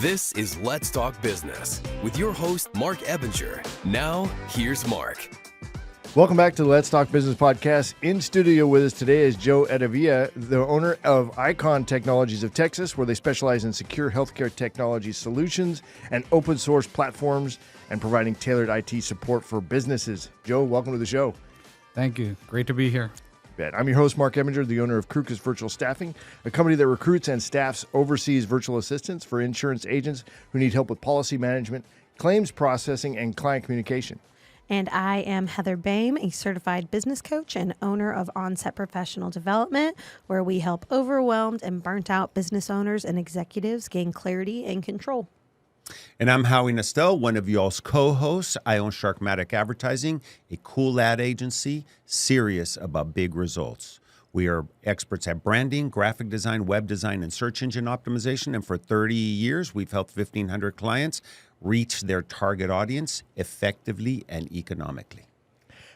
This is Let's Talk Business with your host, Marc Ebinger. Now, here's Marc. Welcome back to the Let's Talk Business podcast. In studio with us today is Joe Erevia, the owner of Icon Technologies of Texas, where they specialize in secure healthcare technology solutions and open source platforms and providing tailored IT support for businesses. Joe, welcome to the show. Thank you. Great to be here. I'm your host, Marc Ebinger, the owner of Krukus Virtual Staffing, a company that recruits and staffs overseas virtual assistants for insurance agents who need help with policy management, claims processing, and client communication. And I am Heather Boehme, a certified business coach and owner of Onset Professional Development, where we help overwhelmed and burnt out business owners and executives gain clarity and control. And I'm Howie Nestel, one of y'all's co-hosts. I own Sharkmatic Advertising, a cool ad agency serious about big results. We are experts at branding, graphic design, web design, and search engine optimization. And for 30 years, we've helped 1,500 clients reach their target audience effectively and economically.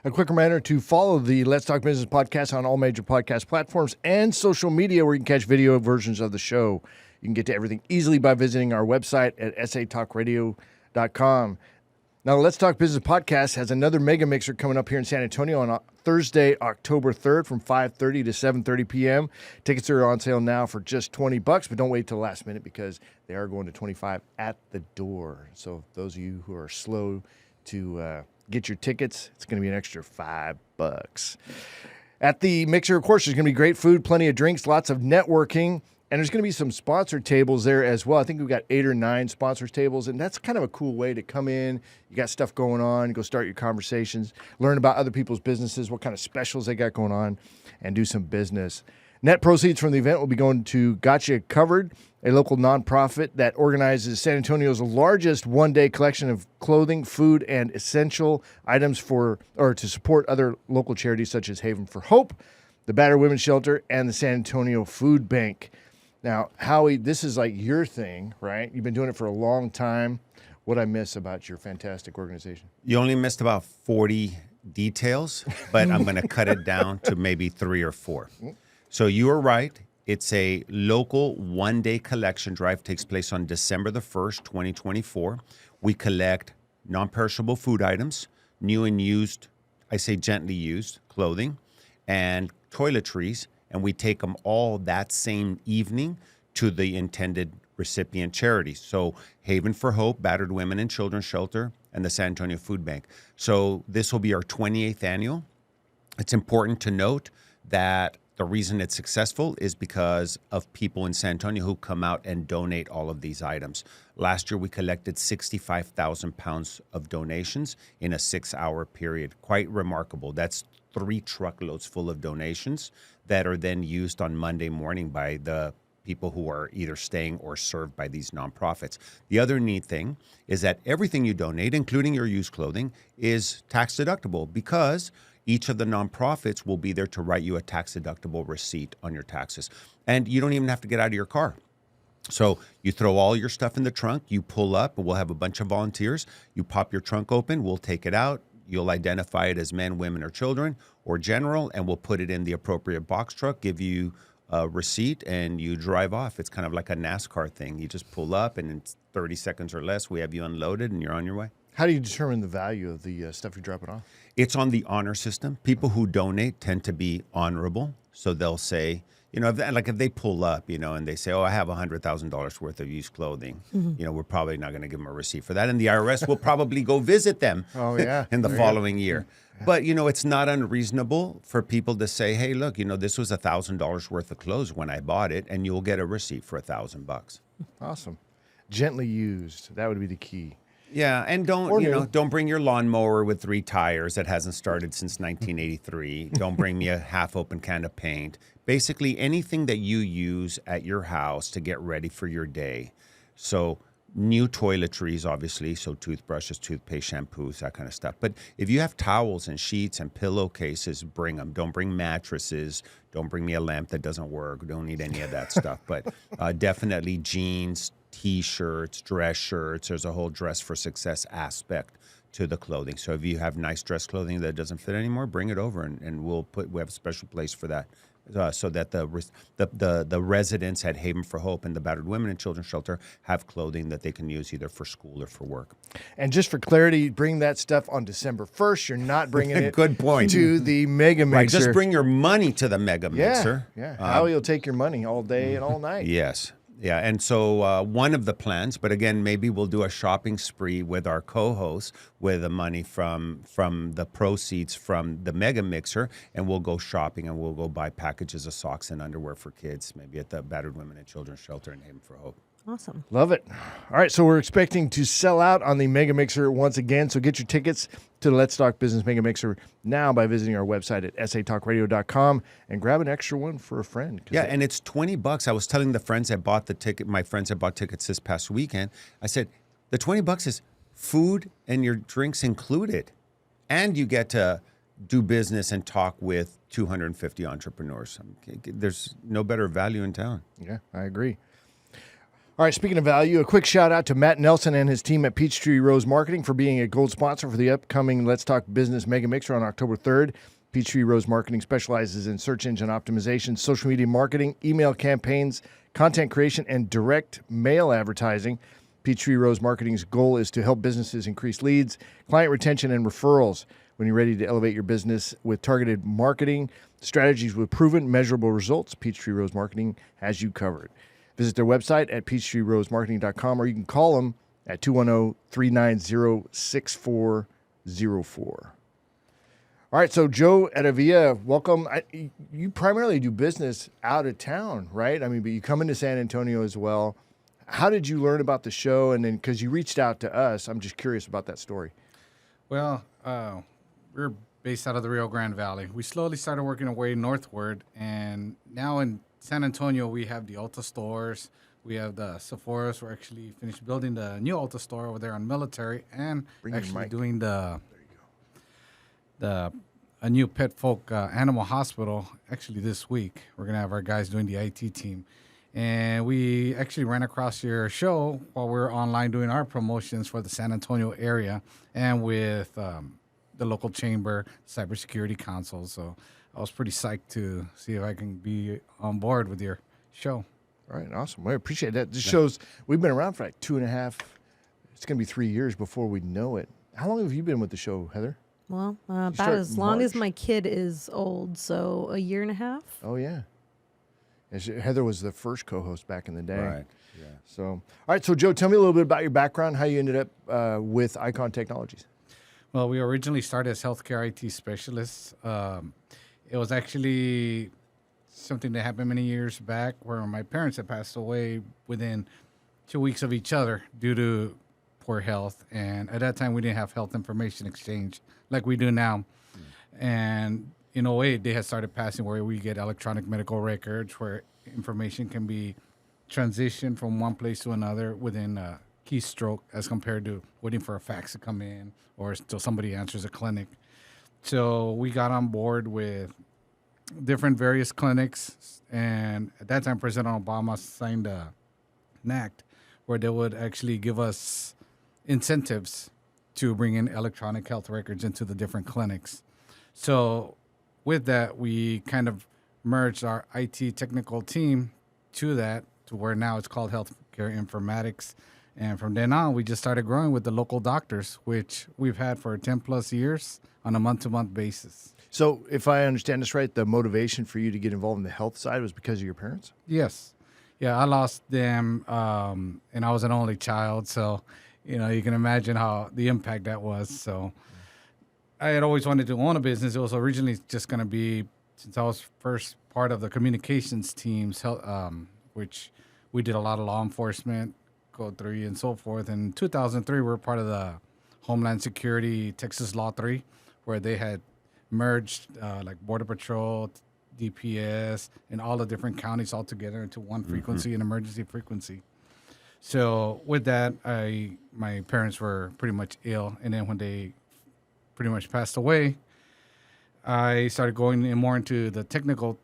A quick reminder to follow the Let's Talk Business podcast on all major podcast platforms and social media where you can catch video versions of the show. You can get to everything easily by visiting our website at satalkradio.com. Now, the Let's Talk Business podcast has another mega mixer coming up here in San Antonio on Thursday, October 3rd from 5:30 to 7:30 p.m. Tickets are on sale now for just $20, but don't wait till the last minute because they are going to $25 at the door. So those of you who are slow to get your tickets, it's going to be an extra $5. At the mixer, of course, there's going to be great food, plenty of drinks, lots of networking. And there's going to be some sponsor tables there as well. I think we've got 8 or 9 sponsors tables, and that's kind of a cool way to come in. You got stuff going on, go start your conversations, learn about other people's businesses, what kind of specials they got going on, and do some business. Net proceeds from the event will be going to Gotcha Covered, a local nonprofit that organizes San Antonio's largest one-day collection of clothing, food, and essential items to support other local charities such as Haven for Hope, the Battered Women's Shelter, and the San Antonio Food Bank. Now, Howie, this is like your thing, right? You've been doing it for a long time. What'd I miss about your fantastic organization? You only missed about 40 details, but I'm going to cut it down to maybe 3 or 4. So you are right. It's a local one-day collection drive. Takes place on December the 1st, 2024. We collect non-perishable food items, new and used, I say gently used, clothing, and toiletries, and we take them all that same evening to the intended recipient charities. So Haven for Hope, Battered Women and Children's Shelter, and the San Antonio Food Bank. So this will be our 28th annual. It's important to note that the reason it's successful is because of people in San Antonio who come out and donate all of these items. Last year, we collected 65,000 pounds of donations in a 6-hour period. Quite remarkable. That's 3 truckloads full of donations that are then used on Monday morning by the people who are either staying or served by these nonprofits. The other neat thing is that everything you donate, including your used clothing, is tax deductible because each of the nonprofits will be there to write you a tax deductible receipt on your taxes. And you don't even have to get out of your car. So you throw all your stuff in the trunk, you pull up, and we'll have a bunch of volunteers. You pop your trunk open, we'll take it out. You'll identify it as men, women, or children, or general, and we'll put it in the appropriate box truck, give you a receipt, and you drive off. It's kind of like a NASCAR thing. You just pull up, and in 30 seconds or less, we have you unloaded, and you're on your way. How do you determine the value of the stuff you're dropping off? It's on the honor system. People who donate tend to be honorable, so they'll say, if they pull up, and they say, I have $100,000 worth of used clothing, we're probably not going to give them a receipt for that. And the IRS will probably go visit them in the following year. Yeah. But, it's not unreasonable for people to say, hey, look, this was $1,000 worth of clothes when I bought it, and you'll get a receipt for $1,000. Awesome. Gently used. That would be the key. Yeah, and don't bring your lawnmower with 3 tires that hasn't started since 1983. Don't bring me a half-open can of paint. Basically, anything that you use at your house to get ready for your day. So new toiletries, obviously, so toothbrushes, toothpaste, shampoos, that kind of stuff. But if you have towels and sheets and pillowcases, bring them. Don't bring mattresses. Don't bring me a lamp that doesn't work. Don't need any of that stuff. But definitely jeans, T-shirts, dress shirts. There's a whole dress for success aspect to the clothing. So if you have nice dress clothing that doesn't fit anymore, bring it over, and we have a special place for that so that the residents at Haven for Hope and the Battered Women and Children's Shelter have clothing that they can use either for school or for work. And just for clarity, bring that stuff on December 1st. You're not bringing it Good point. to the Mega Mixer. Right, just bring your money to the Mega Mixer. Yeah. Howie will take your money all day and all night. Yes. Yeah, and so one of the plans, but again, maybe we'll do a shopping spree with our co-hosts with the money from the proceeds from the Mega Mixer, and we'll go shopping and we'll go buy packages of socks and underwear for kids, maybe at the Battered Women and Children's Shelter in Haven for Hope. Awesome. Love it. All right, so we're expecting to sell out on the Mega Mixer once again. So get your tickets to the Let's Talk Business Mega Mixer now by visiting our website at satalkradio.com and grab an extra one for a friend. Yeah, and it's $20. I was telling the friends that bought the ticket, my friends that bought tickets this past weekend, I said, the $20 is food and your drinks included. And you get to do business and talk with 250 entrepreneurs. There's no better value in town. Yeah, I agree. All right, speaking of value, a quick shout out to Matt Nelson and his team at Peachtree Rose Marketing for being a gold sponsor for the upcoming Let's Talk Business Mega Mixer on October 3rd. Peachtree Rose Marketing specializes in search engine optimization, social media marketing, email campaigns, content creation, and direct mail advertising. Peachtree Rose Marketing's goal is to help businesses increase leads, client retention, and referrals. When you're ready to elevate your business with targeted marketing strategies with proven, measurable results, Peachtree Rose Marketing has you covered. Visit their website at peachtreerosemarketing.com, or you can call them at 210-390-6404. All right, so Joe Erevia, welcome. You primarily do business out of town, right? I mean, but you come into San Antonio as well. How did you learn about the show? And then, because you reached out to us, I'm just curious about that story. Well, we're based out of the Rio Grande Valley. We slowly started working our way northward, and now in San Antonio, we have the Ulta stores. We have the Sephora's. We're actually finished building the new Ulta store over there on Military, and actually doing a new pet folk animal hospital. Actually, this week we're gonna have our guys doing the IT team, and we actually ran across your show while we were online doing our promotions for the San Antonio area, and with the local chamber, cybersecurity council. So I was pretty psyched to see if I can be on board with your show. All right, awesome. Well, I appreciate that. This shows we've been around for like 2.5, it's going to be 3 years before we know it. How long have you been with the show, Heather? Well, about as long as my kid is old, so a year and a half. Oh, yeah. Heather was the first co-host back in the day. Right, yeah. So, all right, so Joe, tell me a little bit about your background, how you ended up with Icon Technologies. Well, we originally started as healthcare IT specialists. It was actually something that happened many years back where my parents had passed away within 2 weeks of each other due to poor health. And at that time, we didn't have health information exchange like we do now. And in 2008, they had started passing where we get electronic medical records where information can be transitioned from one place to another within a keystroke as compared to waiting for a fax to come in or until somebody answers a clinic. So we got on board with different various clinics, and at that time, President Obama signed an act where they would actually give us incentives to bring in electronic health records into the different clinics. So with that, we kind of merged our IT technical team to that, to where now it's called Healthcare Informatics. And from then on, we just started growing with the local doctors, which we've had for 10 plus years on a month-to-month basis. So if I understand this right, the motivation for you to get involved in the health side was because of your parents? Yes. Yeah, I lost them, and I was an only child. So, you can imagine how the impact that was. So I had always wanted to own a business. It was originally just going to be, since I was first part of the communications teams, which we did a lot of law enforcement, Code 3 and so forth. In 2003, we were part of the Homeland Security Texas Law 3, where they had merged like Border Patrol, DPS, and all the different counties all together into one frequency, an emergency frequency. So with that, my parents were pretty much ill. And then when they pretty much passed away, I started going in more into the technical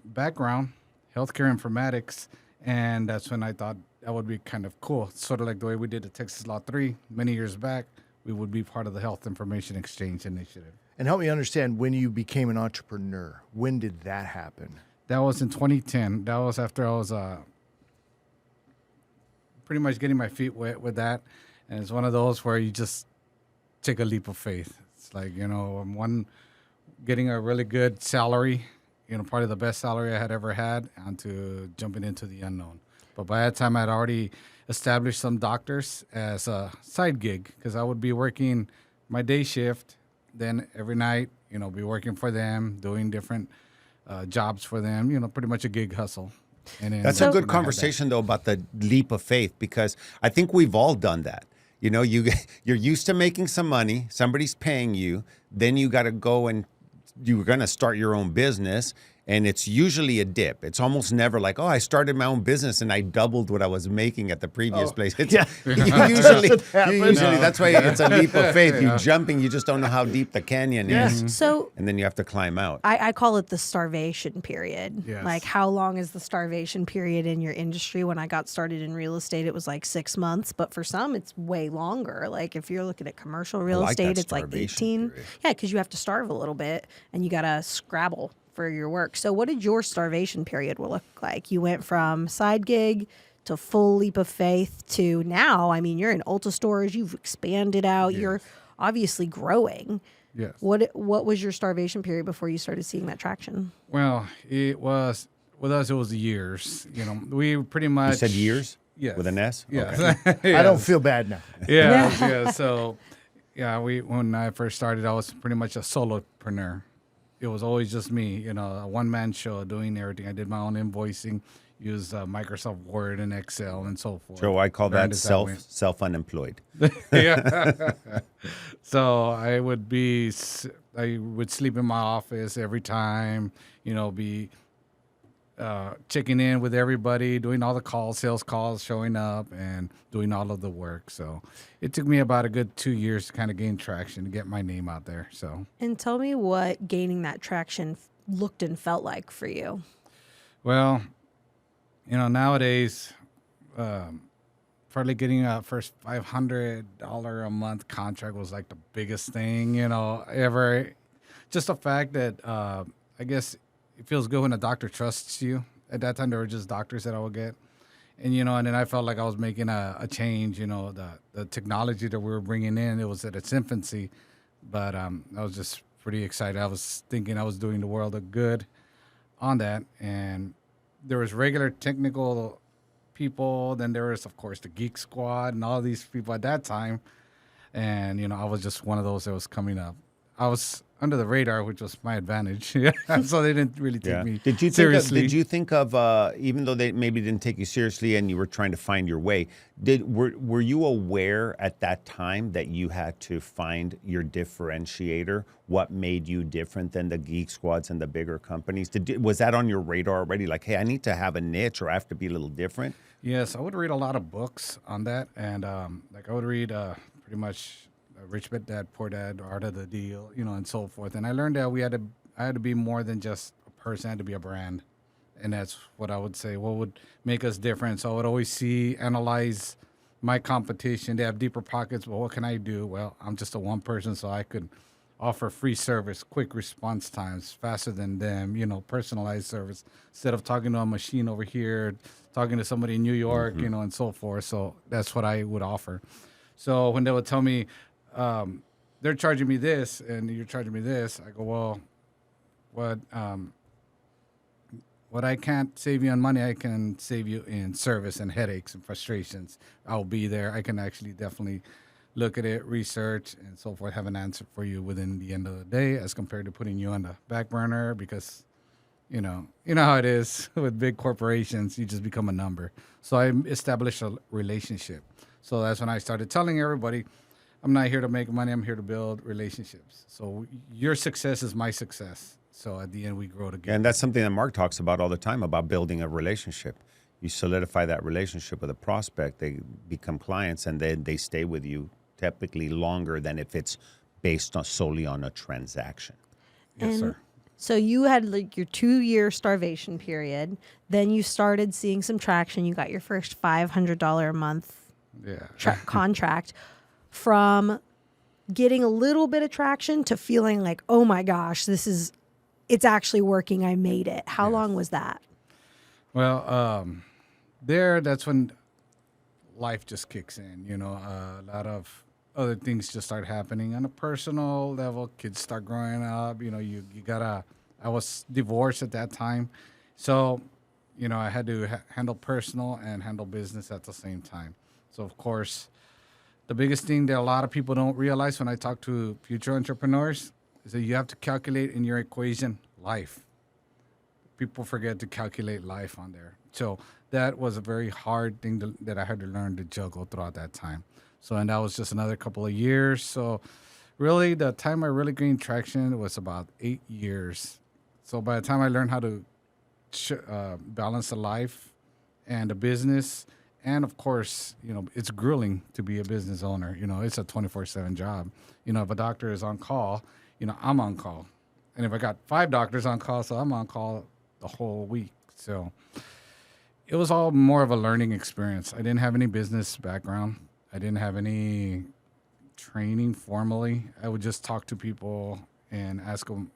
background, healthcare informatics. And that's when I thought that would be kind of cool. Sort of like the way we did the Texas Law 3 many years back, we would be part of the Health Information Exchange Initiative. And help me understand, when you became an entrepreneur, when did that happen? That was in 2010. That was after I was pretty much getting my feet wet with that. And it's one of those where you just take a leap of faith. It's like, getting a really good salary, probably the best salary I had ever had, onto jumping into the unknown. But by that time, I'd already established some doctors as a side gig, because I would be working my day shift, then every night, be working for them, doing different jobs for them, pretty much a gig hustle. And then That's a good conversation, though, about the leap of faith, because I think we've all done that. You're used to making some money, somebody's paying you, then you got to go and you're going to start your own business. And it's usually a dip. It's almost never like, I started my own business and I doubled what I was making at the previous place. It's, usually, that's why it's a leap of faith. You're jumping, you just don't know how deep the canyon is. So, and then you have to climb out. I call it the starvation period. Yes. Like, how long is the starvation period in your industry? When I got started in real estate, it was like 6 months, but for some, it's way longer. Like, if you're looking at commercial real estate, it's like 18. Period. Yeah, because you have to starve a little bit and you got to scrabble for your work. So what did your starvation period look like? You went from side gig to full leap of faith to now, you're in Ulta stores, you've expanded out, you're obviously growing. Yes. What was your starvation period before you started seeing that traction? Well, it was, with us, it was years. We pretty much... You said years? Yes. With an S? Yes. Okay. I don't feel bad now. Yeah. So, when I first started, I was pretty much a solopreneur. It was always just me, a one-man show doing everything. I did my own invoicing, used Microsoft Word and Excel and so forth. Joe, I call Learned that as I went. self-unemployed. Yeah. So I would sleep in my office every time, be checking in with everybody, doing all the calls, sales calls, showing up and doing all of the work. So it took me about a good 2 years to kind of gain traction, to get my name out there. So. And tell me what gaining that traction looked and felt like for you. Well, nowadays, probably getting a first $500 a month contract was like the biggest thing, ever. Just the fact that I guess it feels good when a doctor trusts you. At that time, there were just doctors that I would get. And, and then I felt like I was making a change, the technology that we were bringing in, it was at its infancy. But I was just pretty excited. I was thinking I was doing the world a good on that. And there was regular technical people. Then there was, of course, the Geek Squad and all these people at that time. And, I was just one of those that was coming up. I was under the radar, which was my advantage. So they didn't really take me seriously. Did you think of, even though they maybe didn't take you seriously and you were trying to find your way, were you aware at that time that you had to find your differentiator? What made you different than the Geek Squads and the bigger companies? Was that on your radar already? Like, hey, I need to have a niche, or I have to be a little different? Yes, I would read a lot of books on that. And I would read pretty much Rich Dad, Poor Dad, Art of the Deal, and so forth. And I learned that I had to be more than just a person, I had to be a brand. And that's what I would say, what would make us different. So I would always analyze my competition. They have deeper pockets, but what can I do? Well, I'm just a one person, so I could offer free service, quick response times, faster than them, personalized service, instead of talking to a machine over here, talking to somebody in New York, and so forth. So that's what I would offer. So when they would tell me, they're charging me this and you're charging me this, I go, well, what I can't save you on money, I can save you in service and headaches and frustrations. I'll be there. I can actually definitely look at it, research, and so forth, have an answer for you within the end of the day, as compared to putting you on the back burner, because you know how it is with big corporations. You just become a number. So I established a relationship. So that's when I started telling everybody, I'm not here to make money. I'm here to build relationships. So your success is my success. So at the end, we grow together. And that's something that Mark talks about all the time, about building a relationship. You solidify that relationship with a prospect, they become clients, and then they stay with you typically longer than if it's based solely on a transaction. Yes, sir. So you had like your 2-year starvation period. Then you started seeing some traction. You got your first $500 a month contract. From getting a little bit of traction to feeling like, oh my gosh, it's actually working. I made it. How long was that? Well, that's when life just kicks in. A lot of other things just start happening on a personal level. Kids start growing up. You gotta. I was divorced at that time, so I had to handle personal and handle business at the same time. So of course, the biggest thing that a lot of people don't realize when I talk to future entrepreneurs is that you have to calculate in your equation life. People forget to calculate life on there. So that was a very hard thing that I had to learn to juggle throughout that time. So, and that was just another couple of years. So really the time I really gained traction was about 8 years. So by the time I learned how to balance the life and the business, and of course, it's grueling to be a business owner. It's a 24/7 job. If a doctor is on call, I'm on call. And if I got 5 doctors on call, so I'm on call the whole week. So it was all more of a learning experience. I didn't have any business background. I didn't have any training formally. I would just talk to people and ask them,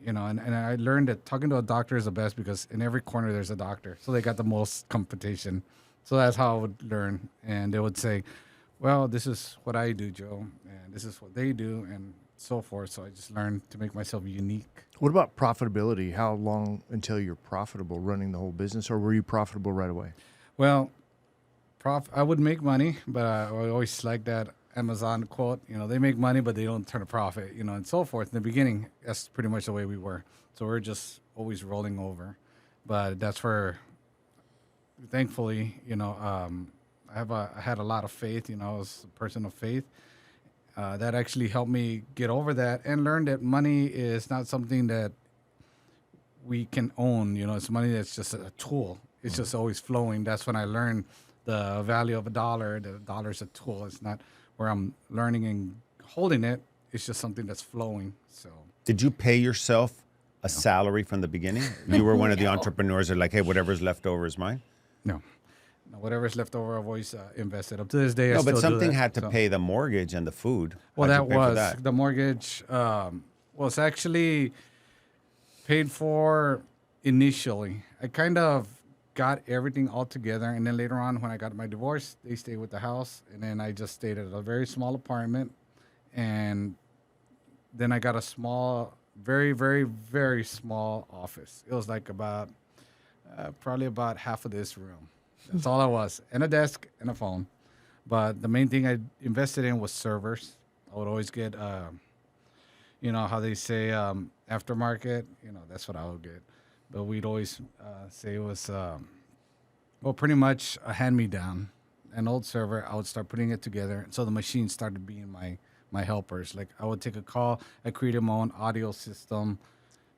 and I learned that talking to a doctor is the best because in every corner there's a doctor. So they got the most competition. So that's how I would learn. And they would say, well, this is what I do, Joe, and this is what they do, and so forth. So I just learned to make myself unique. What about profitability? How long until you're profitable running the whole business, or were you profitable right away? Well, I would make money, but I always like that Amazon quote, they make money, but they don't turn a profit, and so forth. In the beginning, that's pretty much the way we were. So we're just always rolling over. But that's where, thankfully, I had a lot of faith. I was a person of faith. That actually helped me get over that and learn that money is not something that we can own. It's money that's just a tool. It's just always flowing. That's when I learned the value of a dollar. The dollar's a tool. It's not where I'm learning and holding it. It's just something that's flowing. So, did you pay yourself a salary from the beginning? You were one of the entrepreneurs that are like, hey, whatever's left over is mine? No, whatever's left over, I've always invested. Up to this day, I No, still but something do that, had to pay the mortgage and the food. Well, How'd you that pay for was that? the mortgage was actually paid for initially. I kind of got everything all together, and then later on, when I got my divorce, they stayed with the house, and then I just stayed at a very small apartment, and then I got a small, very, very, very small office. It was like about probably about half of this room. That's all I was, and a desk and a phone. But the main thing I invested in was servers. I would always get, how they say aftermarket. That's what I would get. But we'd always say it was, pretty much a hand-me-down, an old server. I would start putting it together. So the machines started being my helpers. Like I would take a call, I created my own audio system.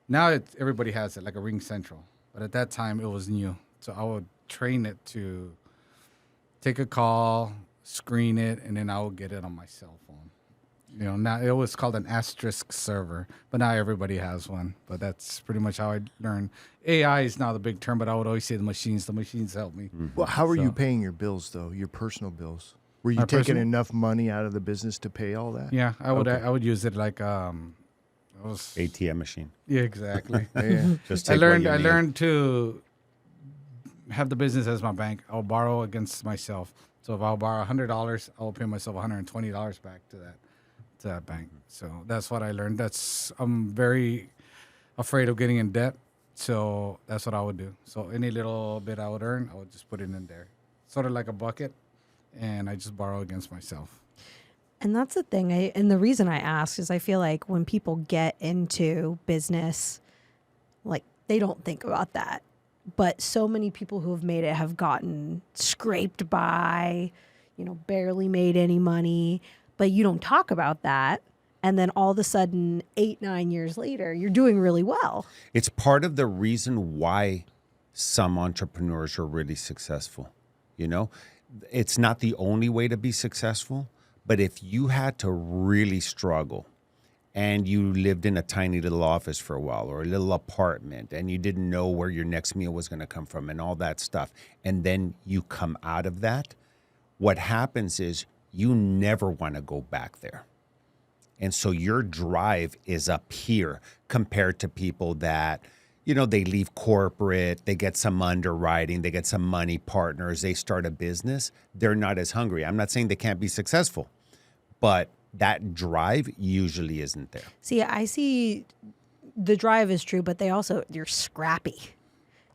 Now everybody has it, like a Ring Central. But at that time, it was new. So I would train it to take a call, screen it, and then I would get it on my cell phone. Now it was called an asterisk server, but now everybody has one. But that's pretty much how I learned. AI is now the big term, but I would always say the machines. The machines help me. Mm-hmm. Well, how are you paying your bills, though, your personal bills? Were you My taking personal? enough money out of the business to pay all that? Yeah, I would. Okay. I would use it like I was. ATM machine. Yeah, exactly. Yeah. Just I take what learned. you I need. learned to have the business as my bank. I'll borrow against myself. So if I'll borrow $100, I'll pay myself $120 back to that bank. So that's what I learned. I'm very afraid of getting in debt. So that's what I would do. So any little bit I would earn, I would just put it in there, sort of like a bucket, and I just borrow against myself. And that's the thing. And the reason I ask is I feel like when people get into business, like they don't think about that. But so many people who have made it have gotten scraped by, barely made any money. But you don't talk about that. And then all of a sudden, 8-9 years later, you're doing really well. It's part of the reason why some entrepreneurs are really successful. It's not the only way to be successful, but if you had to really struggle and you lived in a tiny little office for a while or a little apartment and you didn't know where your next meal was going to come from and all that stuff, and then you come out of that, what happens is you never want to go back there. And so your drive is up here compared to people that, they leave corporate, they get some underwriting, they get some money partners, they start a business. They're not as hungry. I'm not saying they can't be successful, but that drive usually isn't there. See, I see the drive is true, but you're scrappy.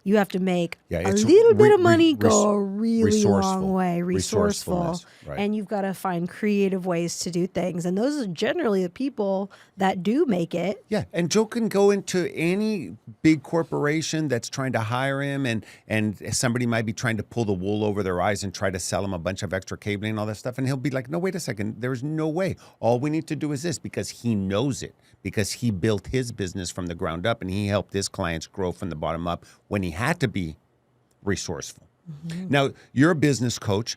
You have to make a little bit of money go a really long way, resourceful. Right. And you've got to find creative ways to do things. And those are generally the people that do make it. Yeah, and Joe can go into any big corporation that's trying to hire him, and somebody might be trying to pull the wool over their eyes and try to sell him a bunch of extra cabling and all that stuff. And he'll be like, no, wait a second, there's no way. All we need to do is this, because he knows it, because he built his business from the ground up and he helped his clients grow from the bottom up when he had to be resourceful. Mm-hmm. Now, you're a business coach.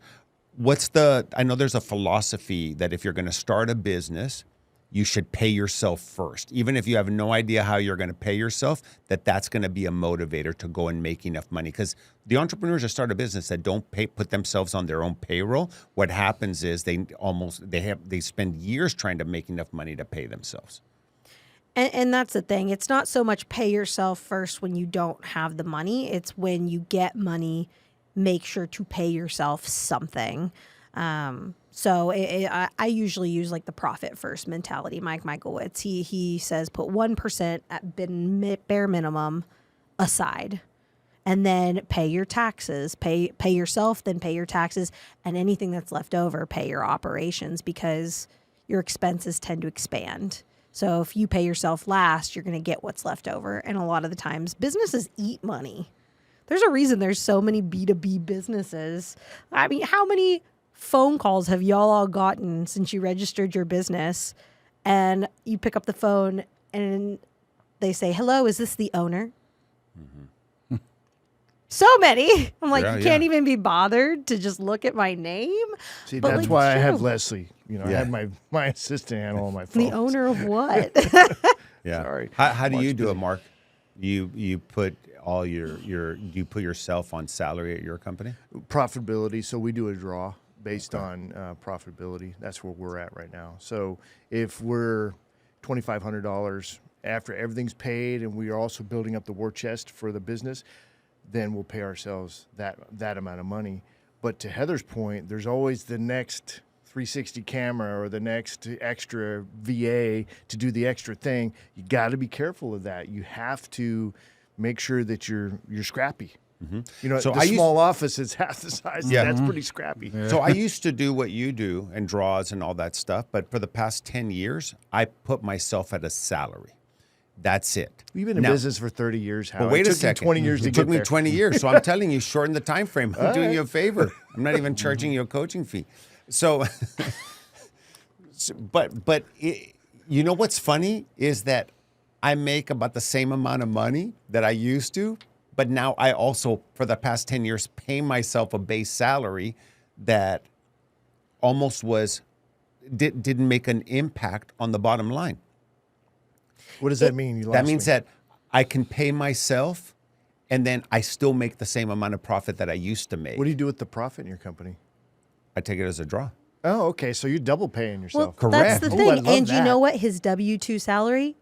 I know there's a philosophy that if you're going to start a business, you should pay yourself first. Even if you have no idea how you're going to pay yourself, that's going to be a motivator to go and make enough money. Because the entrepreneurs that start a business that don't put themselves on their own payroll, what happens is they spend years trying to make enough money to pay themselves. And that's the thing. It's not so much pay yourself first when you don't have the money. It's when you get money, make sure to pay yourself something. So I usually use like the profit first mentality. Mike Michaelwitz, he says put 1% at bare minimum aside, and then pay your taxes, pay yourself, then pay your taxes, and anything that's left over, pay your operations, because your expenses tend to expand. So if you pay yourself last, you're going to get what's left over. And a lot of the times businesses eat money. There's a reason there's so many B2B businesses. I mean, how many phone calls have y'all all gotten since you registered your business and you pick up the phone and they say, hello, is this the owner? Mm-hmm. So many. I'm like, you can't even be bothered to just look at my name. See, but that's why I have Leslie. I have my assistant handle on my phone. The owner of what? Yeah. Sorry. How do you do it, Mark? You put all do you put yourself on salary at your company? Profitability. So we do a draw based on profitability. That's where we're at right now. So if we're $2,500 after everything's paid and we are also building up the war chest for the business, then we'll pay ourselves that amount of money. But to Heather's point, there's always the next 360 camera or the next extra VA to do the extra thing. You got to be careful of that. You have to make sure that you're scrappy. Mm-hmm. So the small office is half the size. Yeah. That's pretty scrappy. Yeah. So I used to do what you do and draws and all that stuff. But for the past 10 years, I put myself at a salary. That's it. You've been in business for 30 years, Howie. But wait a second. 20 years to get there. It took me 20 years. So I'm telling you, shorten the time frame. I'm doing you a favor. I'm not even charging you a coaching fee. So, but you know what's funny is that I make about the same amount of money that I used to, but now I also, for the past 10 years, pay myself a base salary that almost didn't make an impact on the bottom line. What does that mean? That means that I can pay myself, and then I still make the same amount of profit that I used to make. What do you do with the profit in your company? I take it as a draw. Oh, okay. So you're double paying yourself. Well, correct. That's the thing. And you know what? His W-2 salary,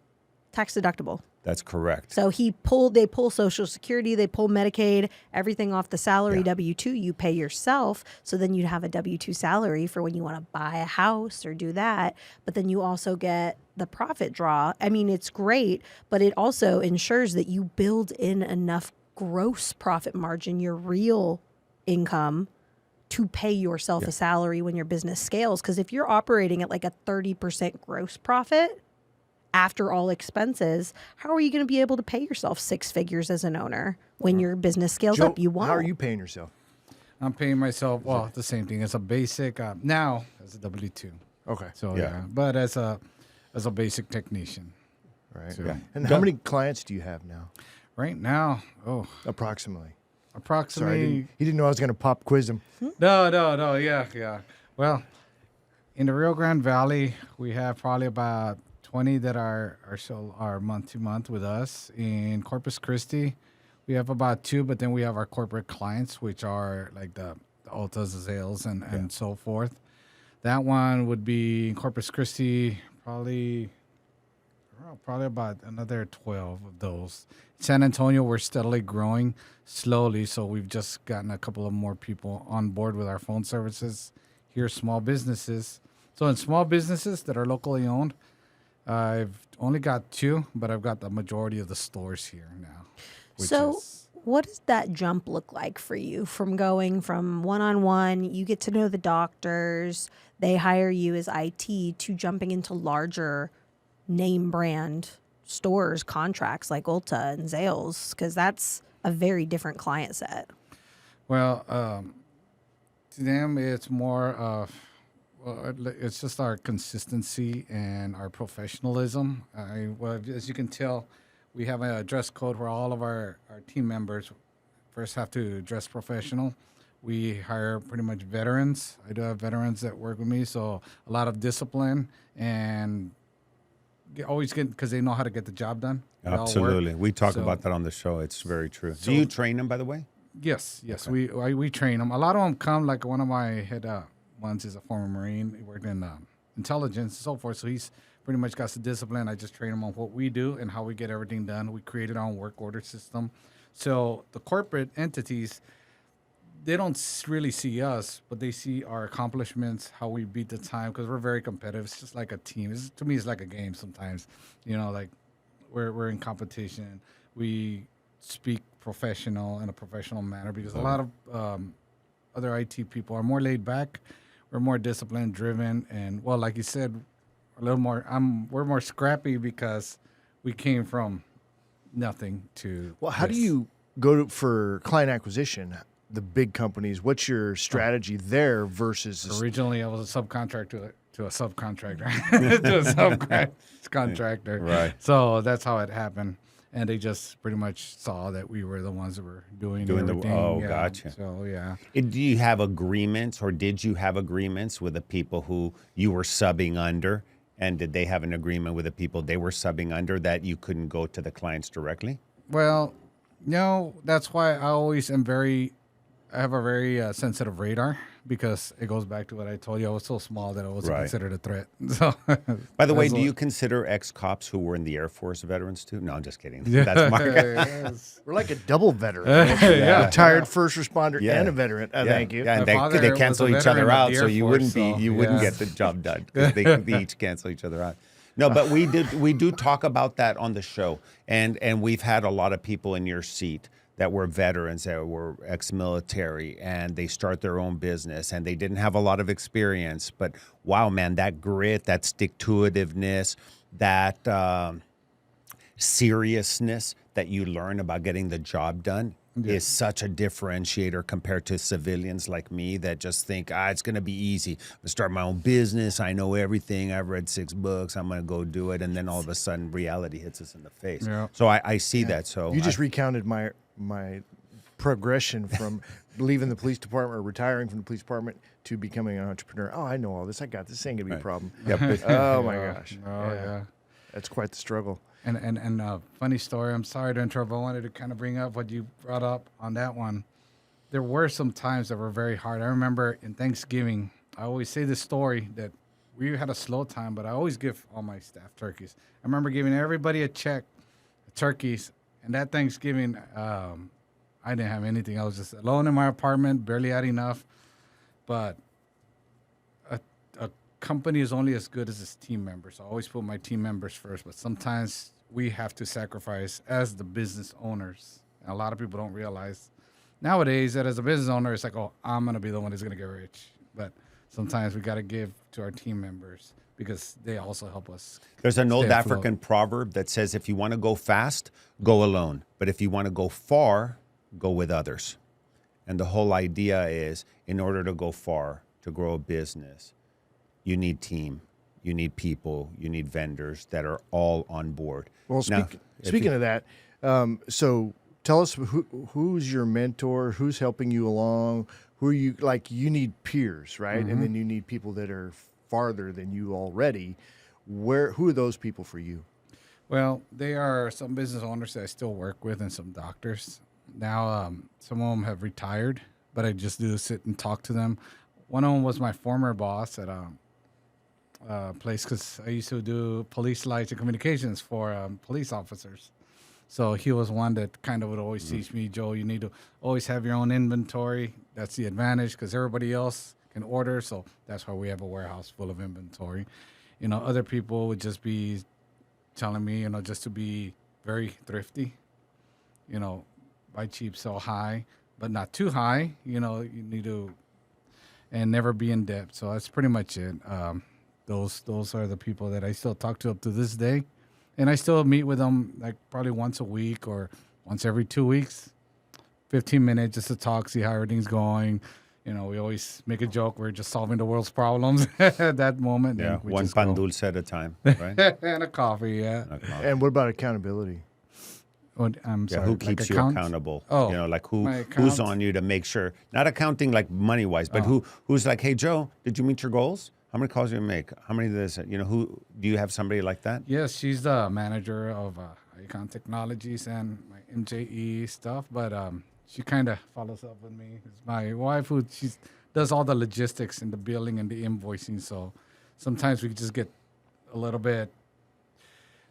tax deductible. That's correct. So they pull Social Security, they pull Medicaid, everything off the salary W-2 you pay yourself. So then you'd have a W-2 salary for when you want to buy a house or do that. But then you also get the profit draw. I mean, it's great, but it also ensures that you build in enough gross profit margin, your real income, to pay yourself a salary when your business scales. Because if you're operating at like a 30% gross profit after all expenses, how are you going to be able to pay yourself six figures as an owner when your business scales up? You won't. How are you paying yourself? I'm paying myself, the same thing. As a basic, now as a W-2. Okay. So, but as a basic technician. Right. So, And how many clients do you have now? Right now, Approximately. Sorry, he didn't know I was going to pop quiz him. No, yeah. Well, in the Rio Grande Valley, we have probably about 20 that are month to month with us. In Corpus Christi, we have about 2, but then we have our corporate clients, which are like the Altas, the Zales, and so forth. That one would be in Corpus Christi, probably about another 12 of those. San Antonio, we're steadily growing slowly, so we've just gotten a couple of more people on board with our phone services. Here, small businesses. So in small businesses that are locally owned, I've only got 2, but I've got the majority of the stores here now. So what does that jump look like for you from going from one-on-one, you get to know the doctors, they hire you as IT, to jumping into larger name brand stores, contracts like Ulta and Zales? Because that's a very different client set. Well, to them, it's more of, it's just our consistency and our professionalism. Well, as you can tell, we have a dress code where all of our team members first have to dress professional. We hire pretty much veterans. I do have veterans that work with me, so a lot of discipline and always get, because they know how to get the job done. Absolutely. We talk about that on the show. It's very true. Do you train them, by the way? Yes. Okay. We train them. A lot of them come, like one of my head ones is a former Marine. He worked in intelligence and so forth, so he's pretty much got the discipline. I just train him on what we do and how we get everything done. We created our own work order system. So the corporate entities, they don't really see us, but they see our accomplishments, how we beat the time, because we're very competitive. It's just like a team. To me, it's like a game sometimes. Like we're in competition. We speak professional in a professional manner, because a lot of other IT people are more laid back. We're more disciplined, driven, and well, like you said, a little more. We're more scrappy because we came from nothing to. Well, how do you go for client acquisition? The big companies, what's your strategy there versus? Originally, I was a subcontractor to a subcontractor to a subcontractor. Right. So that's how it happened, and they just pretty much saw that we were the ones that were doing everything. Gotcha. So yeah. Do you have agreements, or did you have agreements with the people who you were subbing under? And did they have an agreement with the people they were subbing under that you couldn't go to the clients directly? Well, no, that's why I have a very sensitive radar, because it goes back to what I told you. I was so small that I wasn't considered a threat. So, by the way, do you consider ex-cops who were in the Air Force veterans too? No, I'm just kidding. That's Mark. We're like a double veteran. Retired first responder and a veteran. Thank you. Yeah, and they cancel each other out, so you wouldn't get the job done, because they each cancel each other out. No, but we do talk about that on the show, and we've had a lot of people in your seat that were veterans, that were ex-military, and they start their own business, and they didn't have a lot of experience. But wow, man, that grit, that stick-to-itiveness, that seriousness that you learn about getting the job done is such a differentiator compared to civilians like me that just think, it's going to be easy. I'm going to start my own business. I know everything. I've read 6 books. I'm going to go do it. And then all of a sudden, reality hits us in the face. Yeah. So I see that. So you just recounted my progression from leaving the police department or retiring from the police department to becoming an entrepreneur. Oh, I know all this. I got this. Ain't gonna be a problem. Yep. Oh my gosh. Oh yeah. That's quite the struggle. And funny story. I'm sorry to interrupt. I wanted to kind of bring up what you brought up on that one. There were some times that were very hard. I remember in Thanksgiving, I always say this story that we had a slow time, but I always give all my staff turkeys. I remember giving everybody a check, turkeys. And that Thanksgiving, I didn't have anything. I was just alone in my apartment, barely had enough. But a company is only as good as its team members. I always put my team members first, but sometimes we have to sacrifice as the business owners. And a lot of people don't realize nowadays that as a business owner, it's like, I'm going to be the one who's going to get rich. But sometimes we got to give to our team members, because they also help us. There's an old African proverb that says, if you want to go fast, go alone. But if you want to go far, go with others. And the whole idea is, in order to go far, to grow a business, you need team, you need people, you need vendors that are all on board. Well, speaking of that, so tell us who's your mentor, who's helping you along, who are you, like, you need peers, right? Mm-hmm. And then you need people that are farther than you already. Who are those people for you? Well, they are some business owners that I still work with, and some doctors. Now, some of them have retired, but I just do sit and talk to them. One of them was my former boss at place because I used to do police lights and communications for police officers. So he was one that kind of would always teach me, Joe, you need to always have your own inventory. That's the advantage because everybody else can order. So that's why we have a warehouse full of inventory. Other people would just be telling me, just to be very thrifty, buy cheap, sell high, but not too high. You need to, and never be in debt. So that's pretty much it. Those are the people that I still talk to up to this day. And I still meet with them like probably once a week or once every 2 weeks, 15 minutes just to talk, see how everything's going. We always make a joke. We're just solving the world's problems at that moment. Yeah, we one just pan go. dulce at a time, right? And a coffee, yeah. And what about accountability? I'm Yeah, sorry. who like keeps you account? accountable? Oh, like my who's account? on you to make sure, not accounting like money wise, but who's like, hey Joe, did you meet your goals? How many calls do you make? How many of this? Who do you have somebody like that? Yes, she's the manager of Icon Technologies and my MJE stuff, but she kind of follows up with me. It's my wife who does all the logistics and the billing and the invoicing. So sometimes we just get a little bit.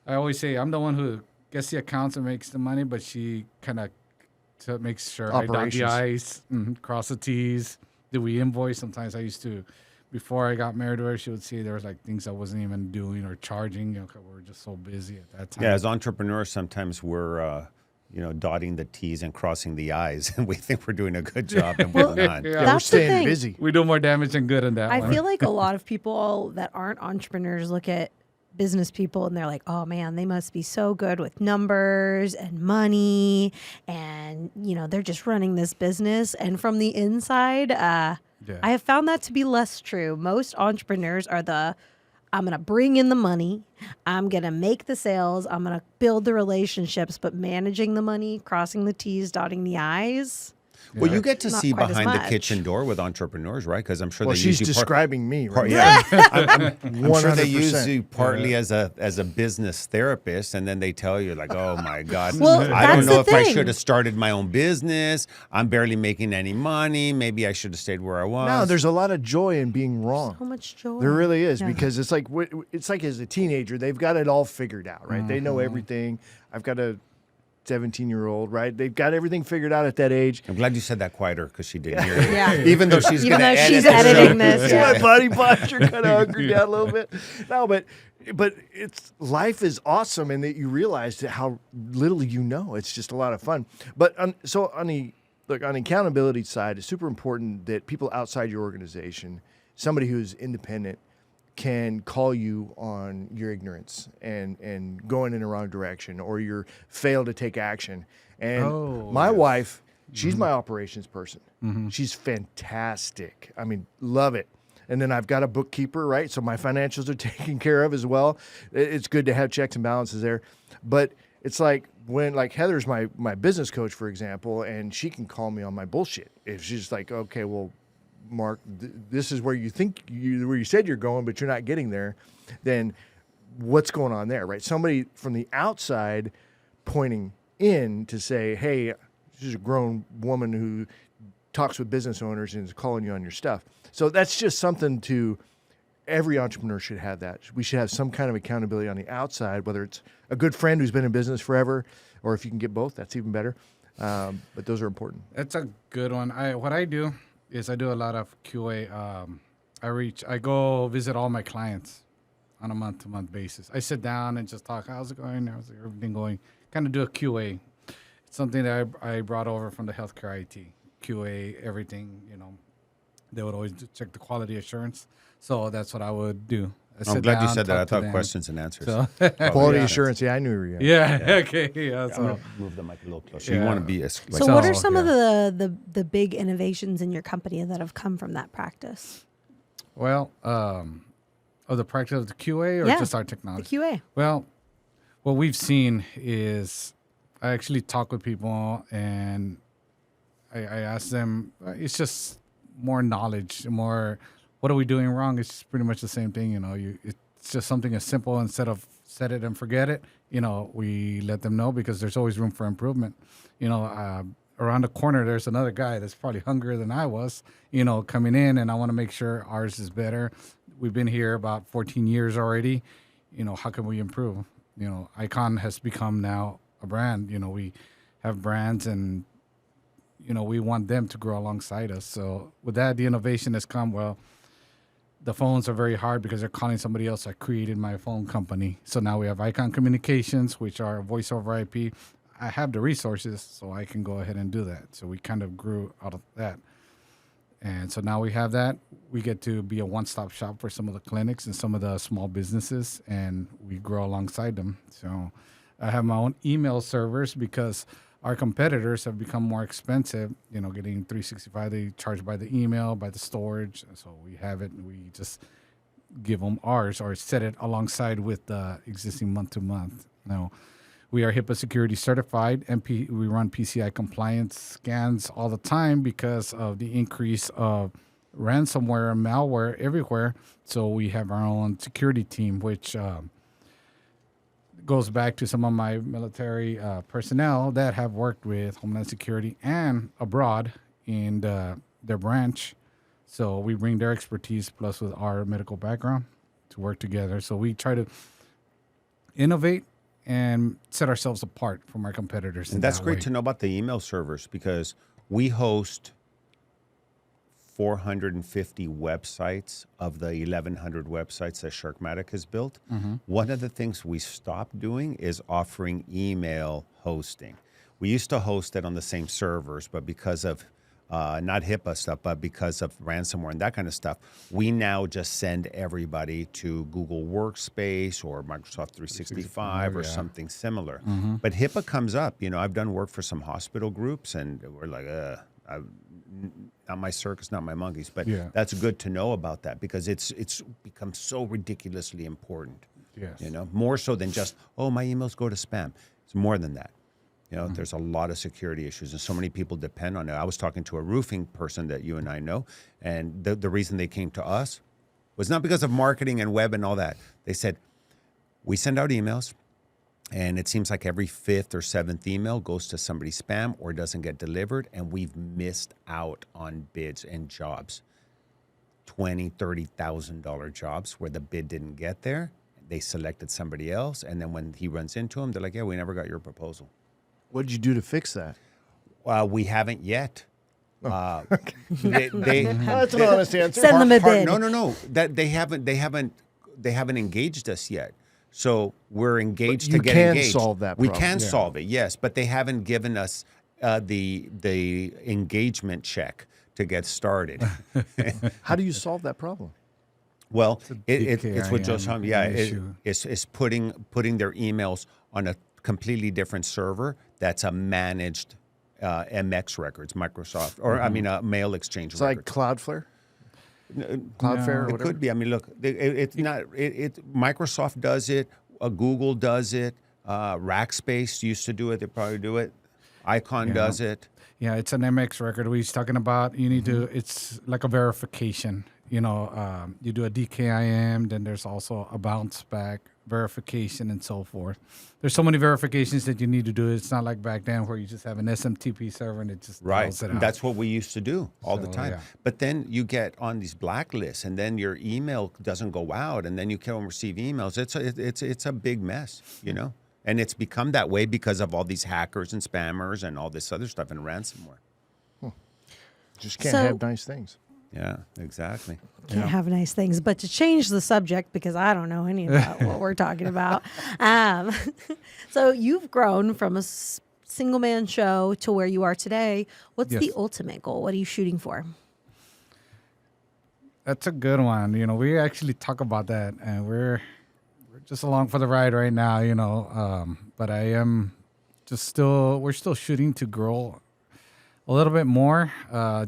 I always say I'm the one who gets the accounts and makes the money, but she kind of makes sure I dot the I's, cross the T's. Do we invoice? Sometimes I used to. Before I got married to her, she would see there was like things I wasn't even doing or charging. 'Cause we were just so busy at that time. Yeah, as entrepreneurs, sometimes we're, dotting the T's and crossing the I's, and we think we're doing a good job, and we're not. Yeah. We're That's the staying thing. busy. We do more damage than good in that I one. feel like a lot of people that aren't entrepreneurs look at business people and they're like, oh man, they must be so good with numbers and money. And, they're just running this business. And from the inside, I have found that to be less true. Most entrepreneurs are I'm going to bring in the money. I'm going to make the sales. I'm going to build the relationships, but managing the money, crossing the T's, dotting the I's. Well, you get to Not see quite as behind the much. kitchen door with entrepreneurs, right? Because I'm sure Well, they she's use you describing me, right? yeah, I'm sure they 100%. use you partly as a business therapist, and then they tell you like, "Oh my God, Well, I don't that's know the if I thing. should have started my own business. I'm barely making any money. Maybe I should have stayed where I was." No, there's a lot of joy in being wrong. So much joy. There really is, Yeah. because it's like as a teenager, they've got it all figured out, right? They know everything. I've got a 17-year-old, right? They've got everything figured out at that age. I'm glad you said that quieter because she didn't hear you. Yeah. Even though she's Even going to though edit she's the show. editing this. See Yeah. my body posture kind of hunkered down a little bit. No, but it's life is awesome, and that you realize how little you know. It's just a lot of fun. But on the accountability side, it's super important that people outside your organization, somebody who's independent, can call you on your ignorance and going in the wrong direction, or your fail to take action. And my wife, she's my operations person. She's fantastic. I mean, love it. And then I've got a bookkeeper, right? So my financials are taken care of as well. It's good to have checks and balances there. But it's like when, Heather's my business coach, for example, and she can call me on my bullshit. If she's like, okay, well, Mark, this is where you think where you said you're going, but you're not getting there, then what's going on there, right? Somebody from the outside pointing in to say, hey, she's a grown woman who talks with business owners and is calling you on your stuff. So that's just something every entrepreneur should have that. We should have some kind of accountability on the outside, whether it's a good friend who's been in business forever, or if you can get both, that's even better. But those are important. That's a good one. What I do is I do a lot of QA. I go visit all my clients on a month-to-month basis. I sit down and just talk. How's it going? How's everything going? Kind of do a QA. It's something that I brought over from the healthcare IT. QA everything. They would always check the quality assurance. So that's what I would do. I'm glad you said that. I thought questions and answers. So, Quality assurance, yeah, I knew you were. yeah. Okay. Yeah. I'm So gonna move the mic a little closer. Yeah. You want to be as So what are So, some of yeah. the big innovations in your company that have come from that practice? well, the practice of the QA or Yeah, just our The technology? QA. Well, what we've seen is I actually talk with people and I ask them, it's just more knowledge, more, what are we doing wrong? It's pretty much the same thing. It's just something as simple. Instead of set it and forget it, we let them know because there's always room for improvement. Around the corner, there's another guy that's probably hungrier than I was, coming in, and I want to make sure ours is better. we've been here about 14 years already. How can we improve? Icon has become now a brand. We have brands, and we want them to grow alongside us. So with that, the innovation has come. Well, the phones are very hard because they're calling somebody else that created my phone company. So now we have Icon Communications, which are voice over IP. I have the resources, so I can go ahead and do that. So we kind of grew out of that. And so now we have that. We get to be a one-stop shop for some of the clinics and some of the small businesses, and we grow alongside them. So I have my own email servers because our competitors have become more expensive. Getting 365, they charge by the email, by the storage. So we have it, and we just give them ours or set it alongside with the existing month-to-month. Now, we are HIPAA security certified. We run PCI compliance scans all the time because of the increase of ransomware and malware everywhere. So we have our own security team, which goes back to some of my military personnel that have worked with Homeland Security and abroad in their branch. So we bring their expertise plus with our medical background to work together. So we try to innovate and set ourselves apart from our competitors. And that's great to know about the email servers, because we host 450 websites of the 1,100 websites that Sharkmatic has built. One of the things we stopped doing is offering email hosting. We used to host it on the same servers, but because of not HIPAA stuff, but because of ransomware and that kind of stuff, we now just send everybody to Google Workspace or Microsoft 365 or something similar. But HIPAA comes up. I've done work for some hospital groups, and we're like, not my circus, not my monkeys. But that's good to know about that, because it's become so ridiculously important. Yes. More so than just, my emails go to spam. It's more than that. There's a lot of security issues, and so many people depend on it. I was talking to a roofing person that you and I know, and the reason they came to us was not because of marketing and web and all that. They said, we send out emails, and it seems like every fifth or seventh email goes to somebody's spam or doesn't get delivered, and we've missed out on bids and jobs. $20,000, $30,000 jobs where the bid didn't get there. They selected somebody else, and then when he runs into them, they're like, we never got your proposal. What did you do to fix that? We haven't yet. That's an honest answer. Send them a bid. No. That they haven't engaged us yet. So we're engaged to get engaged. You can solve that We problem. can solve it, yes, but they haven't given us the engagement check to get started. How do you solve that problem? Well, it's what Joe's DKIM talking. issue. It's putting their emails on a completely different server that's a managed MX records, Microsoft, or mail exchange It's records. like Cloudflare? Cloudflare or It whatever? could be. Look, it's not. Microsoft does it. Google does it. Rackspace used to do it. They probably do it. Icon does it. Yeah, it's an MX record. We're talking about. You need to. It's like a verification. You do a DKIM, then there's also a bounce back verification and so forth. There's so many verifications that you need to do. It's not like back then where you just have an SMTP server and it just tells it out. That's what we used to do all the So, time. yeah. But then you get on these blacklists, and then your email doesn't go out, and then you can't receive emails. It's a big mess, And it's become that way because of all these hackers and spammers and all this other stuff and ransomware. Just can't So- have nice things. Yeah, exactly. Can't have nice things. But to change the subject, because I don't know any about what we're talking about. So you've grown from a single man show to where you are today. What's the Yes. ultimate goal? What are you shooting for? That's a good one. We actually talk about that, and we're just along for the ride right now. But I am we're still shooting to grow a little bit more,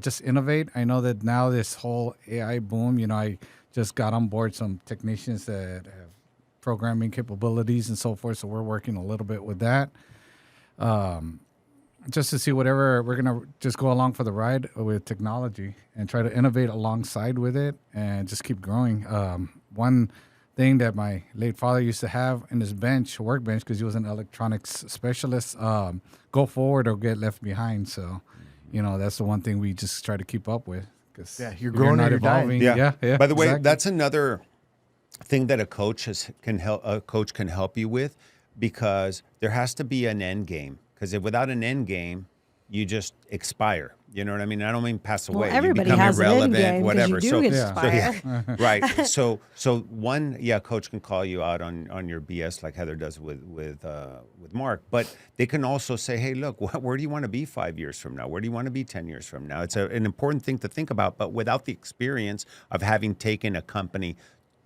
just innovate. I know that now this whole AI boom, I just got on board some technicians that have programming capabilities and so forth. So we're working a little bit with that. Just to see whatever, we're going to just go along for the ride with technology and try to innovate alongside with it and just keep growing. One thing that my late father used to have in his workbench, because he was an electronics specialist, go forward or get left behind. So, that's the one thing we just try to keep up with, 'cause Yeah, you're if growing or not you're dying. evolving. Yeah. Yeah. By the way, exactly. that's another thing that a coach can help you with, because there has to be an end game. Because if without an end game, you just expire. You know what I mean? I don't mean pass away. Well, everybody you become has an end irrelevant, game 'cause whatever. you do so, expire. right. So coach can call you out on your BS like Heather does with Mark, but they can also say, hey, look, where do you want to be 5 years from now? Where do you want to be 10 years from now? It's an important thing to think about, but without the experience of having taken a company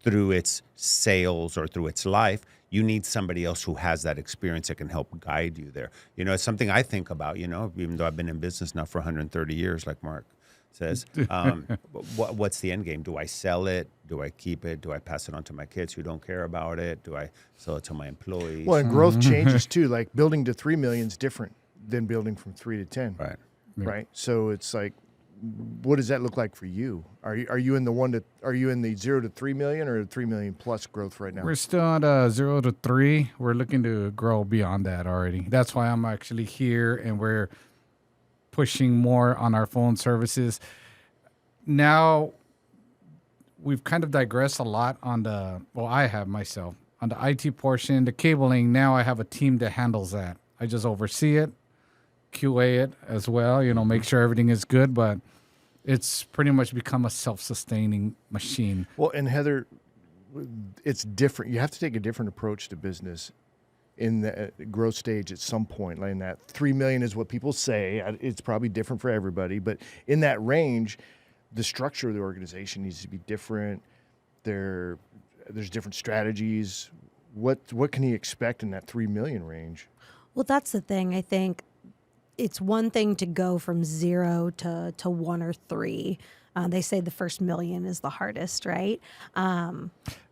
through its sales or through its life, you need somebody else who has that experience that can help guide you there. You know, it's something I think about, even though I've been in business now for 130 years, like Mark says. What's the end game? Do I sell it? Do I keep it? Do I pass it on to my kids who don't care about it? Do I sell it to my employees? Well, and growth changes too. Like building to 3 million is different than building from 3 to 10. Right. Right. So it's like, what does that look like for you? Are you in the 0 to 3 million or 3 million plus growth right now? We're still at 0 to 3. We're looking to grow beyond that already. That's why I'm actually here, and we're pushing more on our phone services. Now, we've kind of digressed a lot on I have myself, on the IT portion, the cabling. Now I have a team that handles that. I just oversee it, QA it as well, make sure everything is good, but it's pretty much become a self-sustaining machine. Well, and Heather, it's different. You have to take a different approach to business in the growth stage at some point. Like in that 3 million is what people say. It's probably different for everybody, but in that range, the structure of the organization needs to be different. There's different strategies. What can he expect in that 3 million range? Well, that's the thing. I think it's one thing to go from 0 to 1 or 3. They say the first million is the hardest, right?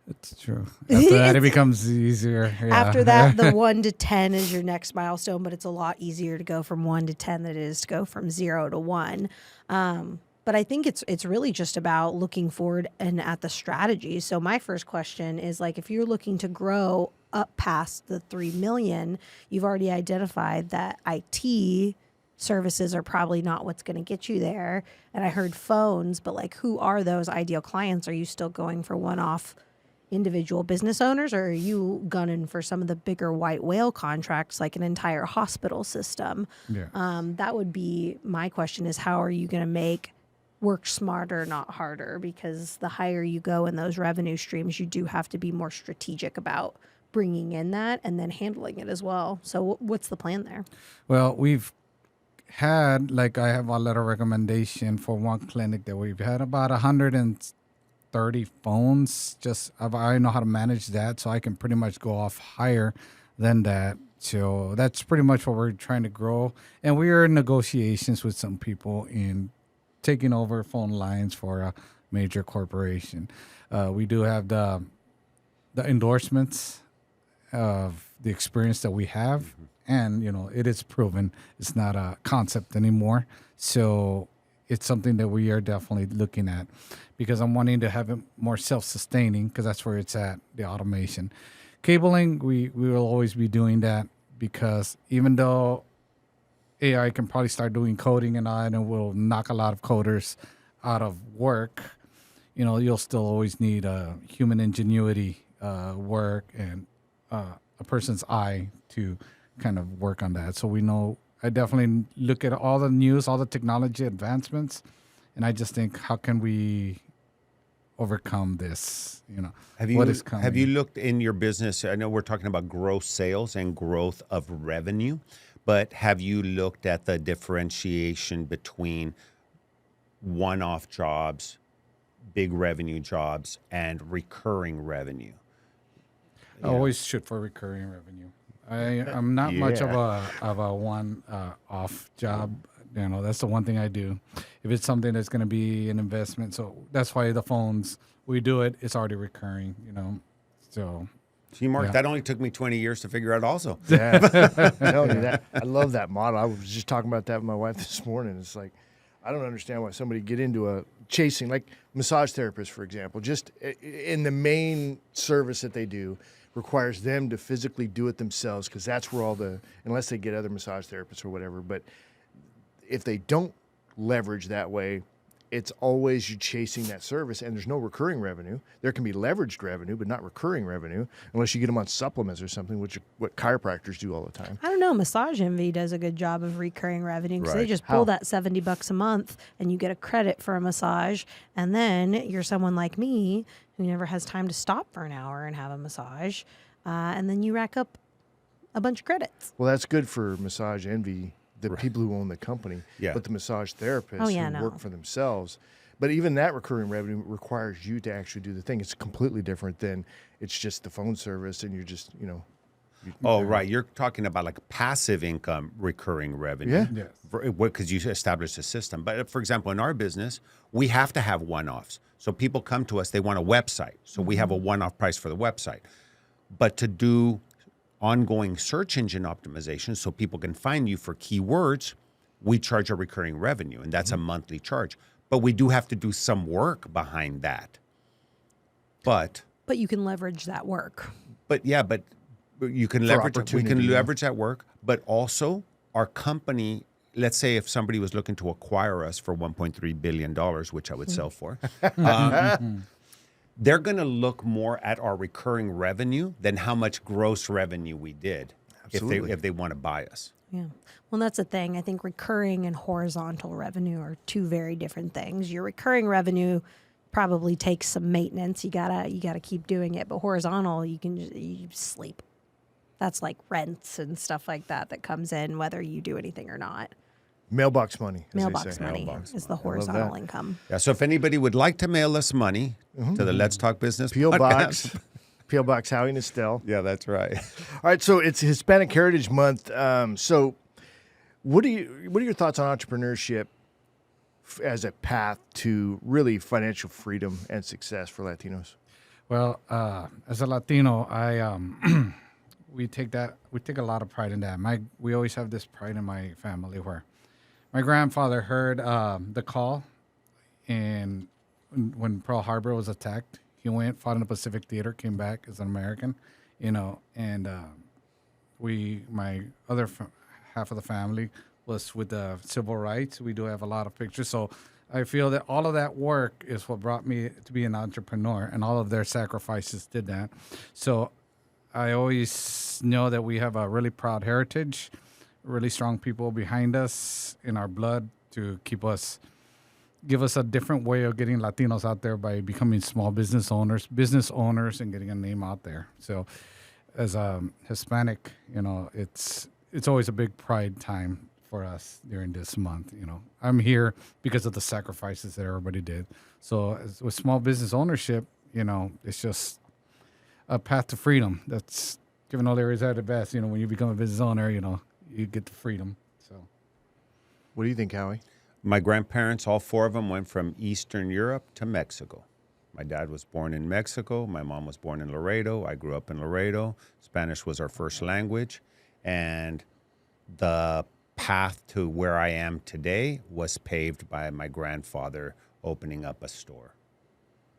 It's true. After that, it becomes easier. Yeah. After that, the 1 to 10 is your next milestone, but it's a lot easier to go from 1 to 10 than it is to go from 0 to 1. But I think it's really just about looking forward and at the strategy. So my first question is, like, if you're looking to grow up past the 3 million, you've already identified that IT services are probably not what's going to get you there. And I heard phones, but like, who are those ideal clients? Are you still going for one-off individual business owners, or are you gunning for some of the bigger white whale contracts, like an entire hospital system? Yeah. That would be my question, is how are you going to make work smarter, not harder? Because the higher you go in those revenue streams, you do have to be more strategic about bringing in that and then handling it as well. So what's the plan there? Well, we've had, I have a letter of recommendation for one clinic that we've had about 130 phones. Just I know how to manage that, so I can pretty much go off higher than that. So that's pretty much what we're trying to grow. And we are in negotiations with some people in taking over phone lines for a major corporation. We do have the endorsements of the experience that we have, and it is proven. It's not a concept anymore. So it's something that we are definitely looking at, because I'm wanting to have it more self-sustaining, because that's where it's at, the automation. Cabling, we will always be doing that, because even though AI can probably start doing coding and all, and it will knock a lot of coders out of work, you'll still always need human ingenuity work and a person's eye to kind of work on that. So I definitely look at all the news, all the technology advancements, and I just think, how can we overcome this? What is coming? Have you looked in your business? I know we're talking about gross sales and growth of revenue, but have you looked at the differentiation between one-off jobs, big revenue jobs, and recurring revenue? I always shoot for recurring revenue. I'm not much of a one-off job. That's the one thing I do. If it's something that's going to be an investment, so that's why the phones, we do it. It's already recurring. So. See, Mark, that only took me 20 years to figure out also. Yeah, I'm telling you that. I love that model. I was just talking about that with my wife this morning. It's like, I don't understand why somebody get into a chasing, like massage therapists, for example, just in the main service that they do, requires them to physically do it themselves, because that's where unless they get other massage therapists or whatever, but if they don't leverage that way, it's always you chasing that service, and there's no recurring revenue. There can be leveraged revenue, but not recurring revenue, unless you get them on supplements or something, which are what chiropractors do all the time. I don't know. Massage Envy does a good job of recurring revenue because they Right. just How? pull that $70 a month and you get a credit for a massage. And then you're someone like me who never has time to stop for an hour and have a massage. And then you rack up a bunch of credits. Well, that's good for Massage Envy, the people who own the company, Yeah. but the massage therapists Oh, yeah, who no. work for themselves. But even that recurring revenue requires you to actually do the thing. It's completely different than it's just the phone service and you're just, Oh, right. You're talking about like passive income, recurring revenue. Yeah. Yes. Because you established a system. But for example, in our business, we have to have one-offs. So people come to us, they want a website. So we have a one-off price for the website. But to do ongoing search engine optimization so people can find you for keywords, we charge a recurring revenue, and that's a monthly charge. But we do have to do some work behind that. But But you can leverage that work. yeah, but you can leverage. We opportunity, can yeah. leverage that work, but also our company. Let's say if somebody was looking to acquire us for $1.3 billion, which I would sell for, they're going to look more at our recurring revenue than how much gross revenue we did Absolutely. if they want to buy us. Yeah. Well, that's the thing. I think recurring and horizontal revenue are two very different things. Your recurring revenue probably takes some maintenance. You gotta keep doing it. But horizontal, you sleep. That's like rents and stuff like that comes in whether you do anything or not. mailbox money. as they Mailbox say. money Mailbox is the that. horizontal income. Yeah. So if anybody would like to mail us money to the Let's Talk Business P.O. podcast- Box. P.O. Box Howie Nestel. Yeah, that's right. All right, so it's Hispanic Heritage Month. So what are your thoughts on entrepreneurship as a path to really financial freedom and success for Latinos? Well, as a Latino, we take a lot of pride in that. We always have this pride in my family where my grandfather heard the call, and when Pearl Harbor was attacked, he went, fought in the Pacific Theater, came back as an American, and my other half of the family was with the civil rights. We do have a lot of pictures, so I feel that all of that work is what brought me to be an entrepreneur, and all of their sacrifices did that. So I always know that we have a really proud heritage, really strong people behind us in our blood to give us a different way of getting Latinos out there by becoming small business owners, and getting a name out there. So as a Hispanic, it's always a big pride time for us during this month. I'm here because of the sacrifices that everybody did. So with small business ownership, it's just a path to freedom. That's giving all areas at the best. When you become a business owner, you get the freedom. So, What do you think, Howie? My grandparents, all four of them, went from Eastern Europe to Mexico. My dad was born in Mexico. My mom was born in Laredo. I grew up in Laredo. Spanish was our first language. And the path to where I am today was paved by my grandfather opening up a store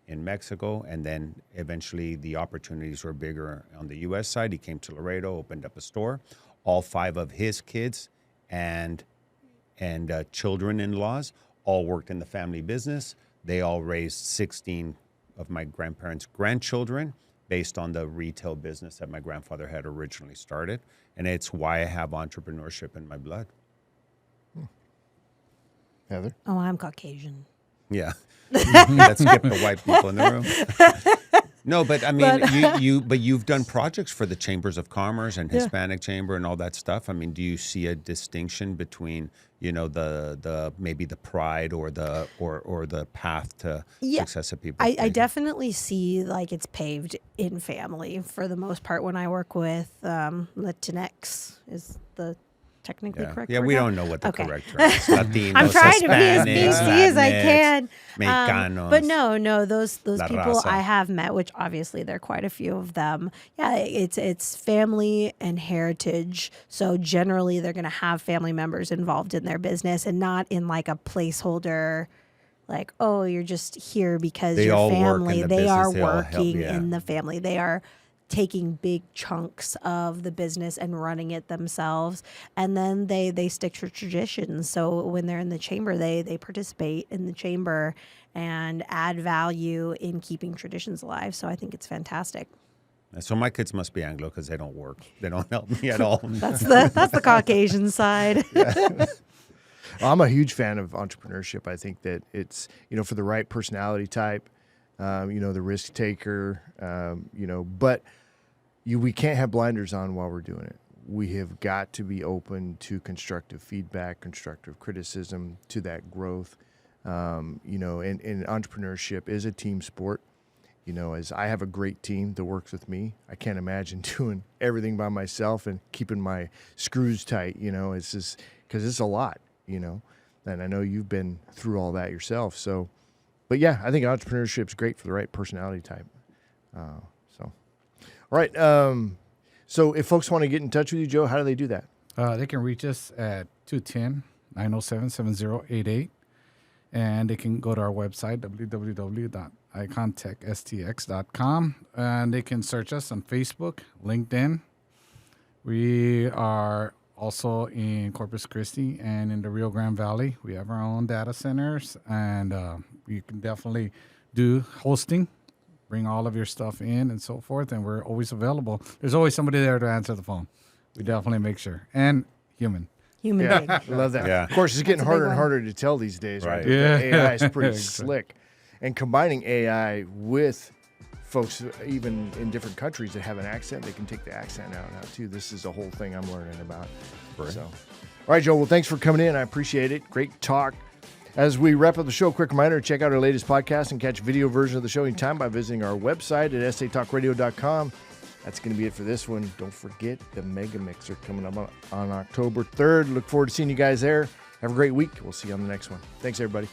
in Mexico. And then eventually the opportunities were bigger on the U.S. side. He came to Laredo, opened up a store. All five of his kids and children-in-laws all worked in the family business. They all raised 16 of my grandparents' grandchildren based on the retail business that my grandfather had originally started. And it's why I have entrepreneurship in my blood. Heather? Oh, I'm Caucasian. Yeah. Let's skip the white people in the room. No, but I mean, you've done projects for the chambers of commerce and Hispanic chamber and all that stuff. I mean, do you see a distinction between, the maybe the pride or the path to success of people? I definitely see like it's paved in family for the most part. When I work with Latinx is the technically correct Yeah, word we now? don't know what the Okay. correct term is. Latinos, I'm trying to be as Hispanics, PC as I Latinx, can. Mexicanos. But no, those La people raza. I have met, which obviously there are quite a few of them. Yeah, it's family and heritage. So generally they're going to have family members involved in their business and not in like a placeholder like, oh, you're just here because They you're all work in family. the They business. are They all help, working yeah. in the family. They are taking big chunks of the business and running it themselves, and then they stick to traditions. So when they're in the chamber, they participate in the chamber and add value in keeping traditions alive. So I think it's fantastic. So my kids must be Anglo because they don't work. They don't help me at all. That's the Caucasian side. I'm a huge fan of entrepreneurship. I think that it's, for the right personality type, the risk taker, but we can't have blinders on while we're doing it. We have got to be open to constructive feedback, constructive criticism, to that growth. And entrepreneurship is a team sport. As I have a great team that works with me, I can't imagine doing everything by myself and keeping my screws tight. It's just because it's a lot, and I know you've been through all that yourself. So, but yeah, I think entrepreneurship is great for the right personality type. All right. So if folks want to get in touch with you, Joe, how do they do that? They can reach us at 210-907-7088. And they can go to our website, www.icontechstx.com. And they can search us on Facebook, LinkedIn. We are also in Corpus Christi and in the Rio Grande Valley. We have our own data centers. And you can definitely do hosting, bring all of your stuff in and so forth. And we're always available. There's always somebody there to answer the phone. We definitely make sure. And human. Human being. I love that. Yeah. Of course, it's getting That's a harder big and one. harder to tell these days, right? Right. Yeah. AI is pretty Exactly. slick. And combining AI with folks even in different countries that have an accent, they can take the accent out now, too. This is a whole thing I'm learning about. Right. So, all right, Joe, well, thanks for coming in. I appreciate it. Great talk. As we wrap up the show, a quick reminder, check out our latest podcast and catch video version of the show anytime by visiting our website at satalkradio.com. That's going to be it for this one. Don't forget the Mega Mixer coming up on October 3rd. Look forward to seeing you guys there. Have a great week. We'll see you on the next one. Thanks, everybody.